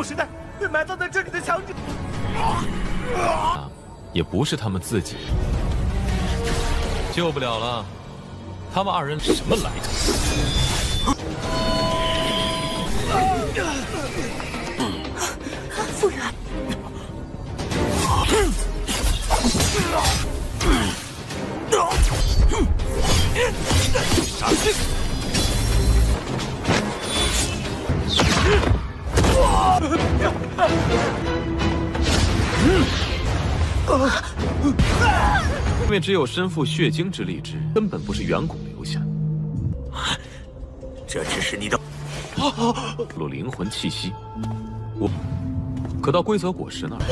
古时代被埋葬在这里的强者，也不是他们自己，救不了了。他们二人什么来头？夫人，杀去！因为只有身负血精之力之，根本不是远古留下。这只是你的露灵魂气息，可到规则果实那儿，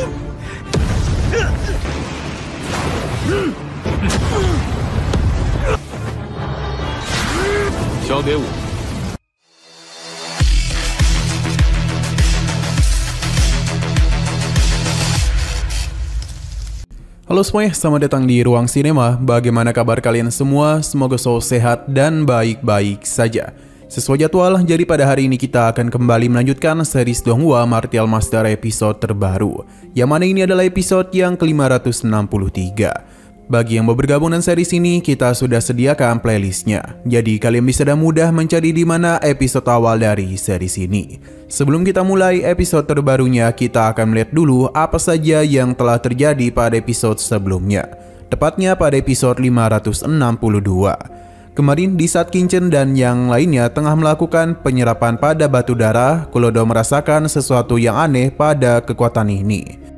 交给我。Halo semuanya, selamat datang di Ruang Sinema. Bagaimana kabar kalian semua? Semoga selalu sehat dan baik-baik saja. Sesuai jadwal, jadi pada hari ini kita akan kembali melanjutkan series Donghua Martial Master episode terbaru, yang mana ini adalah episode yang ke-563. Bagi yang mau bergabung dengan series ini, kita sudah sediakan playlistnya. Jadi kalian bisa dengan mudah mencari di mana episode awal dari series ini. Sebelum kita mulai episode terbarunya, kita akan melihat dulu apa saja yang telah terjadi pada episode sebelumnya. Tepatnya pada episode 562. Kemarin di saat Qingchen dan yang lainnya tengah melakukan penyerapan pada batu darah, Kulodo merasakan sesuatu yang aneh pada kekuatan ini.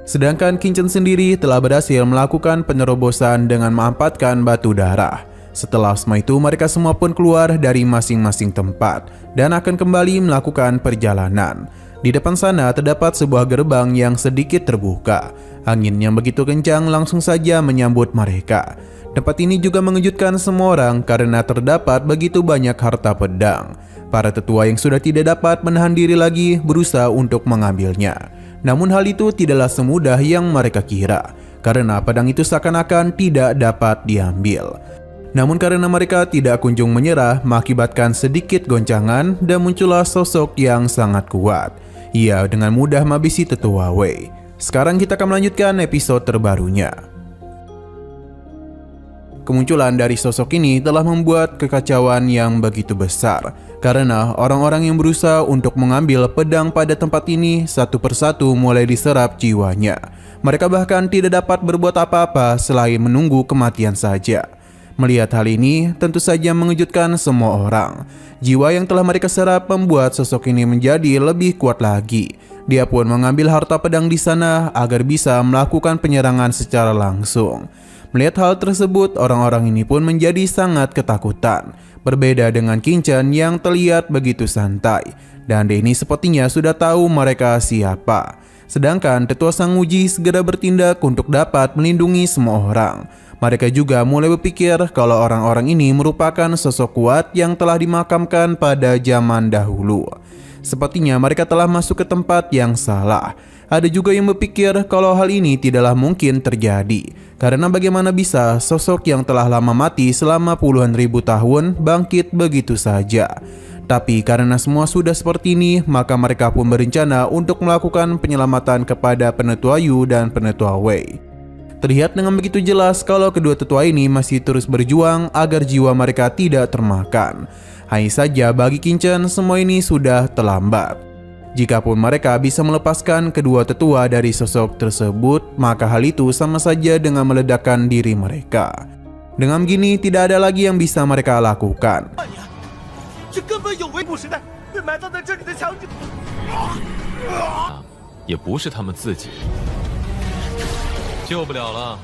Sedangkan Qingchen sendiri telah berhasil melakukan penerobosan dengan memanfaatkan batu darah. Setelah semua itu, mereka semua pun keluar dari masing-masing tempat dan akan kembali melakukan perjalanan. Di depan sana terdapat sebuah gerbang yang sedikit terbuka. Angin yang begitu kencang langsung saja menyambut mereka. Tempat ini juga mengejutkan semua orang karena terdapat begitu banyak harta pedang. Para tetua yang sudah tidak dapat menahan diri lagi berusaha untuk mengambilnya. Namun hal itu tidaklah semudah yang mereka kira, karena pedang itu seakan-akan tidak dapat diambil. Namun karena mereka tidak kunjung menyerah, mengakibatkan sedikit goncangan dan muncullah sosok yang sangat kuat. Ia dengan mudah menghabisi tetua Wei. Sekarang kita akan melanjutkan episode terbarunya. Kemunculan dari sosok ini telah membuat kekacauan yang begitu besar, karena orang-orang yang berusaha untuk mengambil pedang pada tempat ini satu persatu mulai diserap jiwanya. Mereka bahkan tidak dapat berbuat apa-apa selain menunggu kematian saja. Melihat hal ini tentu saja mengejutkan semua orang. Jiwa yang telah mereka serap membuat sosok ini menjadi lebih kuat lagi. Dia pun mengambil harta pedang di sana agar bisa melakukan penyerangan secara langsung. Melihat hal tersebut, orang-orang ini pun menjadi sangat ketakutan. Berbeda dengan Qingchen yang terlihat begitu santai, dan Denny sepertinya sudah tahu mereka siapa. Sedangkan tetua Sang Uji segera bertindak untuk dapat melindungi semua orang. Mereka juga mulai berpikir kalau orang-orang ini merupakan sosok kuat yang telah dimakamkan pada zaman dahulu. Sepertinya mereka telah masuk ke tempat yang salah. Ada juga yang berpikir kalau hal ini tidaklah mungkin terjadi, karena bagaimana bisa sosok yang telah lama mati selama puluhan ribu tahun bangkit begitu saja. Tapi karena semua sudah seperti ini, maka mereka pun berencana untuk melakukan penyelamatan kepada Penetua Yu dan Penetua Wei. Terlihat dengan begitu jelas kalau kedua tetua ini masih terus berjuang agar jiwa mereka tidak termakan. Hanya saja bagi Qingchen semua ini sudah terlambat. Jikapun mereka bisa melepaskan kedua tetua dari sosok tersebut, maka hal itu sama saja dengan meledakkan diri mereka. Dengan begini, tidak ada lagi yang bisa mereka lakukan. 这根本有违古时代被埋葬在这里的强者，也不是他们自己，救不了了。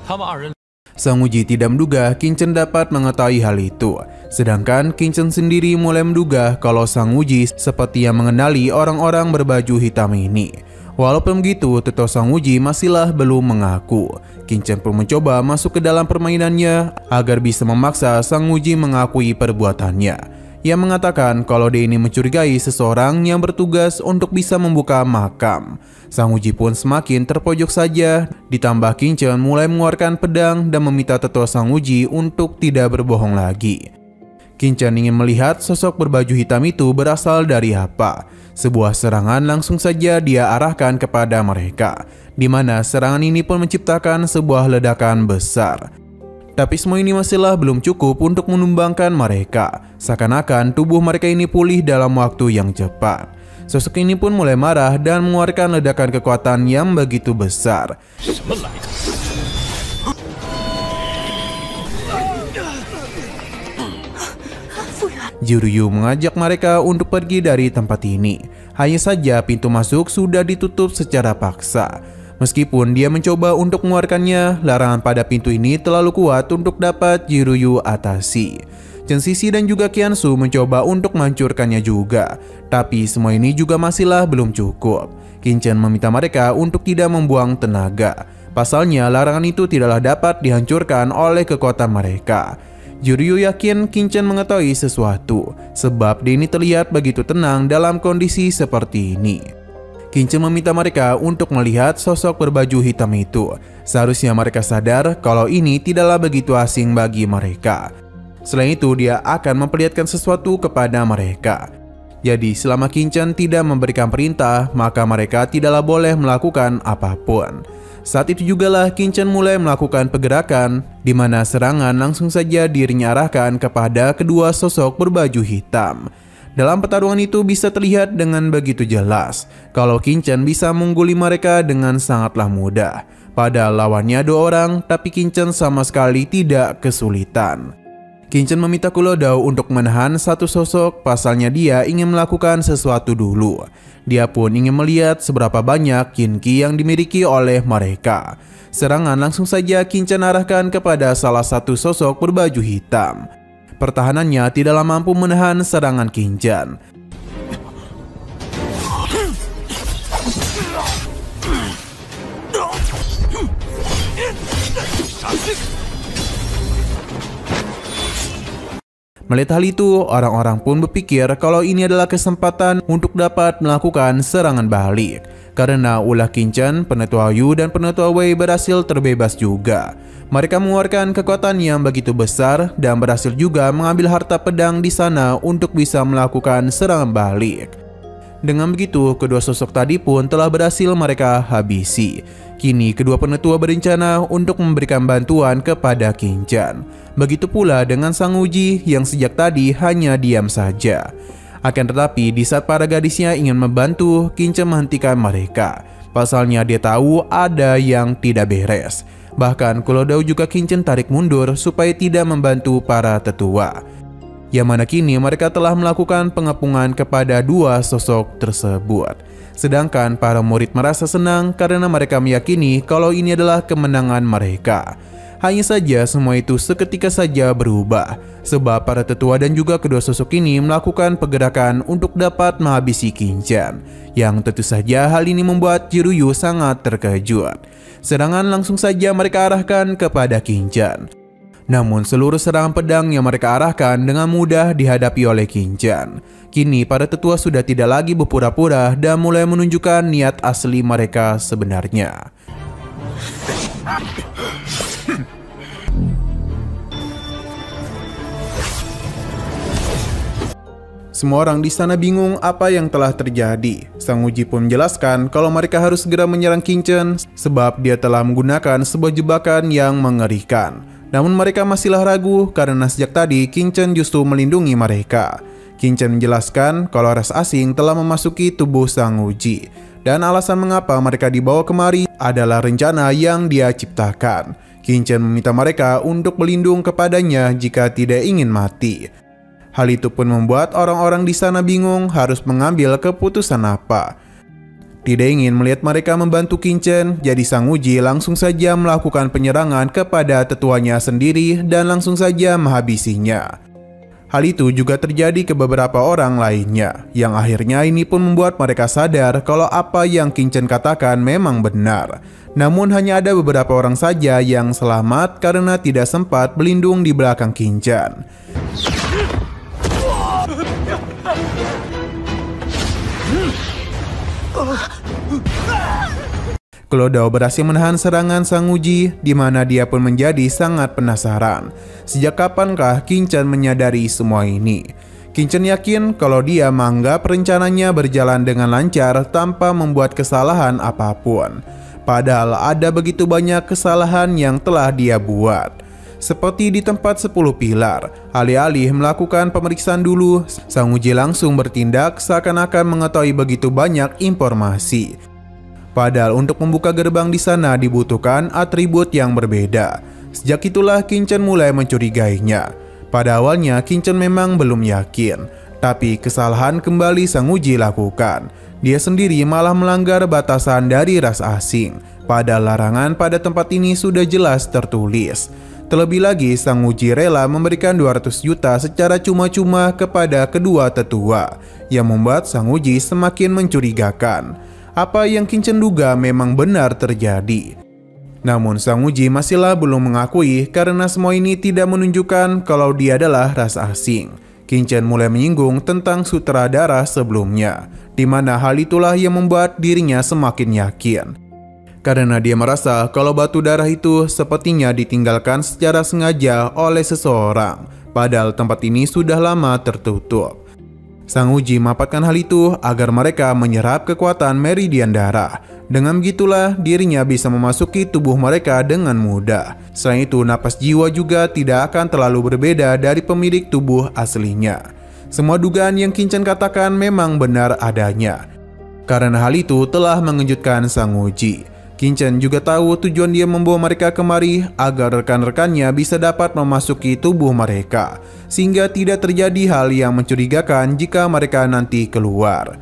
他们二人。 Sang Uji tidak menduga Qingchen dapat mengetahui hal itu. Sedangkan Qingchen sendiri mulai menduga kalau Sang Uji seperti yang mengenali orang-orang berbaju hitam ini. Walaupun begitu, tetua Sang Uji masihlah belum mengaku. Qingchen pun mencoba masuk ke dalam permainannya agar bisa memaksa Sang Uji mengakui perbuatannya. Ia mengatakan kalau dia ini mencurigai seseorang yang bertugas untuk bisa membuka makam. Sang Uji pun semakin terpojok saja, ditambah Qingchen mulai mengeluarkan pedang dan meminta tetua Sang Uji untuk tidak berbohong lagi. Qin-Chen ingin melihat sosok berbaju hitam itu berasal dari apa. Sebuah serangan langsung saja dia arahkan kepada mereka, di mana serangan ini pun menciptakan sebuah ledakan besar. Tapi semua ini masihlah belum cukup untuk menumbangkan mereka. Seakan-akan tubuh mereka ini pulih dalam waktu yang cepat. Sosok ini pun mulai marah dan mengeluarkan ledakan kekuatan yang begitu besar. Jiryu mengajak mereka untuk pergi dari tempat ini. Hanya saja pintu masuk sudah ditutup secara paksa. Meskipun dia mencoba untuk mengeluarkannya, larangan pada pintu ini terlalu kuat untuk dapat Jiryu atasi. Chen Xixi dan juga Qiansu mencoba untuk menghancurkannya juga. Tapi semua ini juga masihlah belum cukup. Qin-Chen meminta mereka untuk tidak membuang tenaga. Pasalnya larangan itu tidaklah dapat dihancurkan oleh kekuatan mereka. Jiryu yakin Qin-Chen mengetahui sesuatu, sebab dia ini terlihat begitu tenang dalam kondisi seperti ini. Qin-Chen meminta mereka untuk melihat sosok berbaju hitam itu. Seharusnya mereka sadar kalau ini tidaklah begitu asing bagi mereka. Selain itu, dia akan memperlihatkan sesuatu kepada mereka. Jadi, selama Qin-Chen tidak memberikan perintah, maka mereka tidaklah boleh melakukan apapun. Saat itu jugalah Qin-Chen mulai melakukan pergerakan, di mana serangan langsung saja dirinya arahkan kepada kedua sosok berbaju hitam. Dalam pertarungan itu bisa terlihat dengan begitu jelas kalau Qin-Chen bisa mengungguli mereka dengan sangatlah mudah. Padahal lawannya 2 orang, tapi Qin-Chen sama sekali tidak kesulitan. Qin-Chen meminta Kulodao untuk menahan satu sosok, pasalnya dia ingin melakukan sesuatu dulu. Dia pun ingin melihat seberapa banyak Qin-Ki yang dimiliki oleh mereka. Serangan langsung saja Qin-Chen arahkan kepada salah satu sosok berbaju hitam. Pertahanannya tidaklah mampu menahan serangan Qin-Chen. Melihat hal itu, orang-orang pun berpikir kalau ini adalah kesempatan untuk dapat melakukan serangan balik. Karena ulah Qin-Chen, Penetua Yu dan Penetua Wei berhasil terbebas juga. Mereka mengeluarkan kekuatan yang begitu besar dan berhasil juga mengambil harta pedang di sana untuk bisa melakukan serangan balik. Dengan begitu, kedua sosok tadi pun telah berhasil mereka habisi. Kini kedua penetua berencana untuk memberikan bantuan kepada Qin-Chen. Begitu pula dengan Sang Uji yang sejak tadi hanya diam saja. Akan tetapi di saat para gadisnya ingin membantu, Qin-Chen menghentikan mereka. Pasalnya dia tahu ada yang tidak beres. Bahkan Kulodao juga Qin-Chen tarik mundur supaya tidak membantu para tetua. Yang mana kini mereka telah melakukan pengepungan kepada dua sosok tersebut. Sedangkan para murid merasa senang karena mereka meyakini kalau ini adalah kemenangan mereka. Hanya saja semua itu seketika saja berubah, sebab para tetua dan juga kedua sosok ini melakukan pergerakan untuk dapat menghabisi Qin-Chen. Yang tentu saja hal ini membuat Jiryu sangat terkejut. Serangan langsung saja mereka arahkan kepada Qin-Chen. Namun seluruh serangan pedang yang mereka arahkan dengan mudah dihadapi oleh Qin-Chen. Kini para tetua sudah tidak lagi berpura-pura dan mulai menunjukkan niat asli mereka sebenarnya. Semua orang di sana bingung apa yang telah terjadi. Sang Uji pun menjelaskan kalau mereka harus segera menyerang Qin-Chen sebab dia telah menggunakan sebuah jebakan yang mengerikan. Namun mereka masihlah ragu karena sejak tadi Qin-Chen justru melindungi mereka. Qin-Chen menjelaskan kalau ras asing telah memasuki tubuh Sang Uji dan alasan mengapa mereka dibawa kemari adalah rencana yang dia ciptakan. Qin-Chen meminta mereka untuk berlindung kepadanya jika tidak ingin mati. Hal itu pun membuat orang-orang di sana bingung harus mengambil keputusan apa. Tidak ingin melihat mereka membantu Qin-Chen, jadi Sang Uji langsung saja melakukan penyerangan kepada tetuanya sendiri dan langsung saja menghabisinya. Hal itu juga terjadi ke beberapa orang lainnya, yang akhirnya ini pun membuat mereka sadar kalau apa yang Qin-Chen katakan memang benar. Namun hanya ada beberapa orang saja yang selamat karena tidak sempat berlindung di belakang Qin-Chen. Klodao berhasil menahan serangan Sang Uji, di mana dia pun menjadi sangat penasaran. Sejak kapankah Qin Chen menyadari semua ini? Qin Chen yakin kalau dia menganggap rencananya berjalan dengan lancar tanpa membuat kesalahan apapun. Padahal ada begitu banyak kesalahan yang telah dia buat. Seperti di tempat 10 pilar, alih-alih melakukan pemeriksaan dulu, Sang Uji langsung bertindak seakan-akan mengetahui begitu banyak informasi. Padahal untuk membuka gerbang di sana dibutuhkan atribut yang berbeda. Sejak itulah Qin Chen mulai mencurigainya. Pada awalnya Qin Chen memang belum yakin, tapi kesalahan kembali Sang Uji lakukan. Dia sendiri malah melanggar batasan dari ras asing. Padahal larangan pada tempat ini sudah jelas tertulis. Terlebih lagi, Sang Uji rela memberikan 200 juta secara cuma-cuma kepada kedua tetua, yang membuat Sang Uji semakin mencurigakan. Apa yang Qin Chen duga memang benar terjadi. Namun Sang Uji masihlah belum mengakui karena semua ini tidak menunjukkan kalau dia adalah ras asing. Qin Chen mulai menyinggung tentang sutradara sebelumnya, di mana hal itulah yang membuat dirinya semakin yakin. Karena dia merasa kalau batu darah itu sepertinya ditinggalkan secara sengaja oleh seseorang, padahal tempat ini sudah lama tertutup. Sang Uji memanfaatkan hal itu agar mereka menyerap kekuatan meridian darah. Dengan begitulah dirinya bisa memasuki tubuh mereka dengan mudah. Selain itu, napas jiwa juga tidak akan terlalu berbeda dari pemilik tubuh aslinya. Semua dugaan yang Qin Chen katakan memang benar adanya. Karena hal itu telah mengejutkan Sang Uji. Qin Chen juga tahu tujuan dia membawa mereka kemari agar rekan-rekannya bisa dapat memasuki tubuh mereka, sehingga tidak terjadi hal yang mencurigakan jika mereka nanti keluar.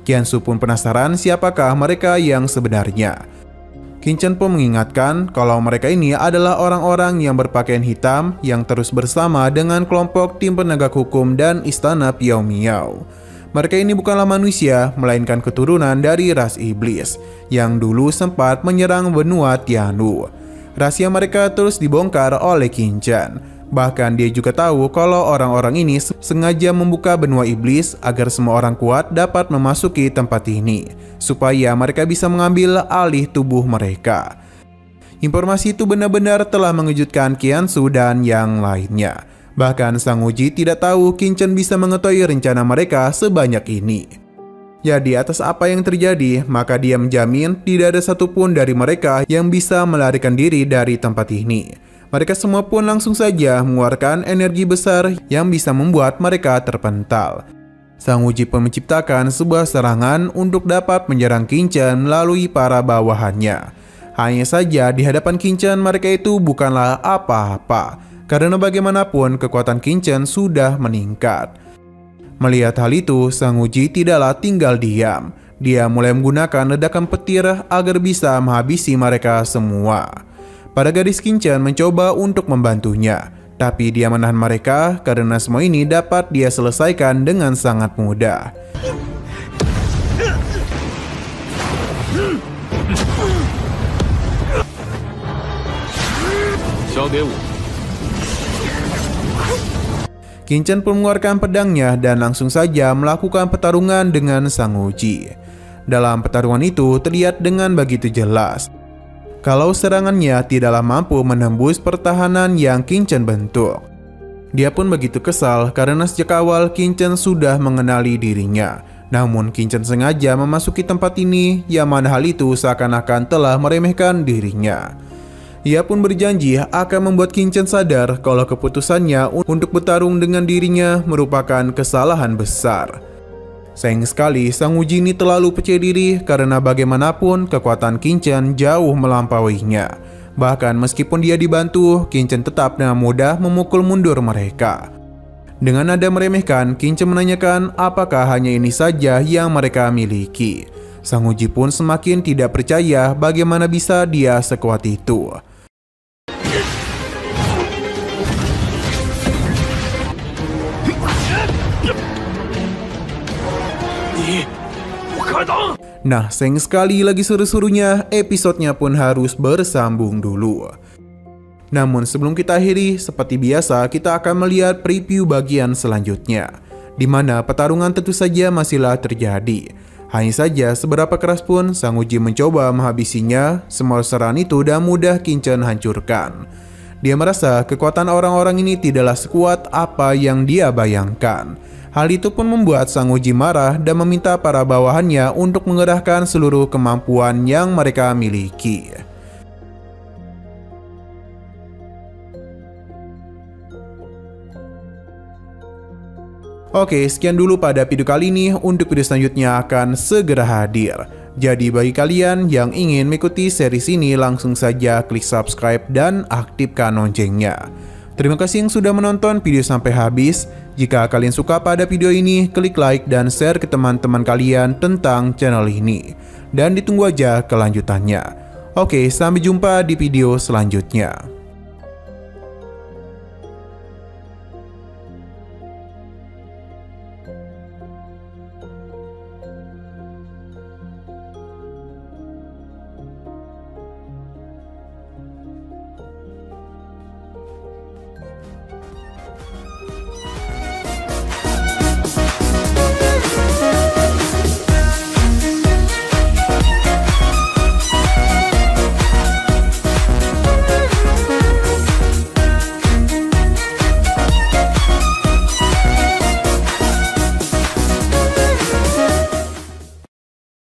Qiansu pun penasaran siapakah mereka yang sebenarnya. Qin Chen pun mengingatkan kalau mereka ini adalah orang-orang yang berpakaian hitam yang terus bersama dengan kelompok tim penegak hukum dan istana Piao Miao. Mereka ini bukanlah manusia, melainkan keturunan dari ras iblis yang dulu sempat menyerang benua Tianlu. Rahasia mereka terus dibongkar oleh Qin Chen. Bahkan dia juga tahu kalau orang-orang ini sengaja membuka benua iblis agar semua orang kuat dapat memasuki tempat ini, supaya mereka bisa mengambil alih tubuh mereka. Informasi itu benar-benar telah mengejutkan Qiansu dan yang lainnya. Bahkan Sang Uji tidak tahu Qin Chen bisa mengetahui rencana mereka sebanyak ini. Jadi atas apa yang terjadi, maka dia menjamin tidak ada satupun dari mereka yang bisa melarikan diri dari tempat ini. Mereka semua pun langsung saja mengeluarkan energi besar yang bisa membuat mereka terpental. Sang Uji pun menciptakan sebuah serangan untuk dapat menyerang Qin Chen melalui para bawahannya. Hanya saja di hadapan Qin Chen mereka itu bukanlah apa-apa, karena bagaimanapun kekuatan Qin Chen sudah meningkat. Melihat hal itu, Sang Uji tidaklah tinggal diam. Dia mulai menggunakan ledakan petir agar bisa menghabisi mereka semua. Para gadis Qin Chen mencoba untuk membantunya, tapi dia menahan mereka karena semua ini dapat dia selesaikan dengan sangat mudah. Qin Chen pun mengeluarkan pedangnya dan langsung saja melakukan pertarungan dengan Sang Uji. Dalam pertarungan itu terlihat dengan begitu jelas kalau serangannya tidaklah mampu menembus pertahanan yang Qin Chen bentuk. Dia pun begitu kesal karena sejak awal Qin Chen sudah mengenali dirinya. Namun Qin Chen sengaja memasuki tempat ini, yang mana hal itu seakan-akan telah meremehkan dirinya. Ia pun berjanji akan membuat Qin Chen sadar kalau keputusannya untuk bertarung dengan dirinya merupakan kesalahan besar. Sayang sekali Sang Uji ini terlalu percaya diri karena bagaimanapun kekuatan Qin Chen jauh melampauinya. Bahkan meskipun dia dibantu, Qin Chen tetap dengan mudah memukul mundur mereka. Dengan nada meremehkan, Qin Chen menanyakan apakah hanya ini saja yang mereka miliki. Sang Uji pun semakin tidak percaya bagaimana bisa dia sekuat itu. Nah, sayang sekali lagi suruh-suruhnya, episodenya pun harus bersambung dulu. Namun sebelum kita akhiri, seperti biasa kita akan melihat preview bagian selanjutnya, di mana pertarungan tentu saja masihlah terjadi. Hanya saja seberapa keras pun Sang Uji mencoba menghabisinya, semua serangan itu dan mudah Qin-Chen hancurkan. Dia merasa kekuatan orang-orang ini tidaklah sekuat apa yang dia bayangkan. Hal itu pun membuat Sang Uji marah dan meminta para bawahannya untuk mengerahkan seluruh kemampuan yang mereka miliki. Oke, sekian dulu pada video kali ini. Untuk video selanjutnya akan segera hadir. Jadi bagi kalian yang ingin mengikuti series ini, langsung saja klik subscribe dan aktifkan loncengnya. Terima kasih yang sudah menonton video sampai habis. Jika kalian suka pada video ini, klik like dan share ke teman-teman kalian tentang channel ini. Dan ditunggu aja kelanjutannya. Oke, sampai jumpa di video selanjutnya.